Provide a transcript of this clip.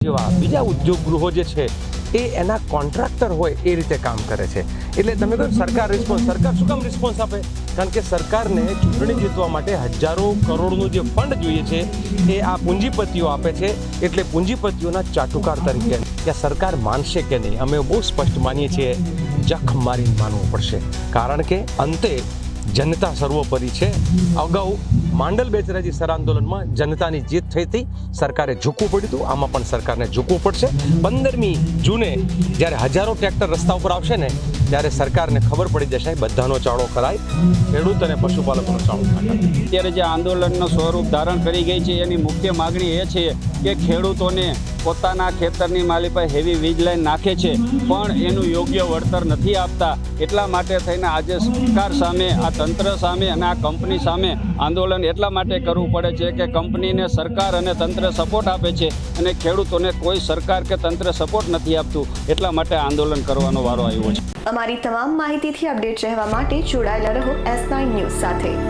જેવા બીજા ઉદ્યોગ ગૃહો જે છે એ એના કોન્ટ્રાક્ટર હોય એ રીતે કામ કરે છે. એટલે તમે કહો સરકાર શું કામ રિસ્પોન્સ આપે? કારણ કે સરકારને ચૂંટણી જીતવા માટે હજારો કરોડનું જે ફંડ જોઈએ છે એ આ પૂંજીપતિઓ આપે છે. એટલે પૂંજીપતિઓના ચાટુકાર તરીકે કે સરકાર માનશે કે નહીં, અમે બહુ સ્પષ્ટ માનીએ છીએ જખ મારીને માનવું પડશે. કારણ કે અંતે જનતા સર્વોપરી છે. અગાઉ માંડલ બેચરાજી સર આંદોલનમાં જનતાની જીત થઈ હતી, સરકારે ઝૂકવું પડ્યું હતું. આમાં પણ સરકારને ઝૂકવું પડશે. 15મી જૂને જ્યારે હજારો ટ્રેક્ટર રસ્તા ઉપર આવશે ને ત્યારે સરકારને ખબર પડી જશે બધાનો ચાળો કરાય, ખેડૂત અને પશુપાલકોનો ચાળો કરાય. અત્યારે જે આંદોલનનું સ્વરૂપ ધારણ કરી ગઈ છે એની મુખ્ય માગણી એ છે કે ખેડૂતોને પોતાના ખેતરની માલી પર હેવી વીજ લાઈન નાખે છે પણ એનું યોગ્ય વળતર નથી આપતા. એટલા માટે થઈને આજે સરકાર સામે, આ તંત્ર સામે અને આ કંપની સામે આંદોલન એટલા માટે કરવું પડે છે કે કંપનીને સરકાર અને તંત્ર સપોર્ટ આપે છે અને ખેડૂતોને કોઈ સરકાર કે તંત્ર સપોર્ટ નથી આપતું. એટલા માટે આંદોલન કરવાનો વારો આવ્યો છે. અમારી તમામ માહિતીથી અપડેટ રહેવા માટે જોડાયેલા રહો S9 ન્યૂઝ સાથે.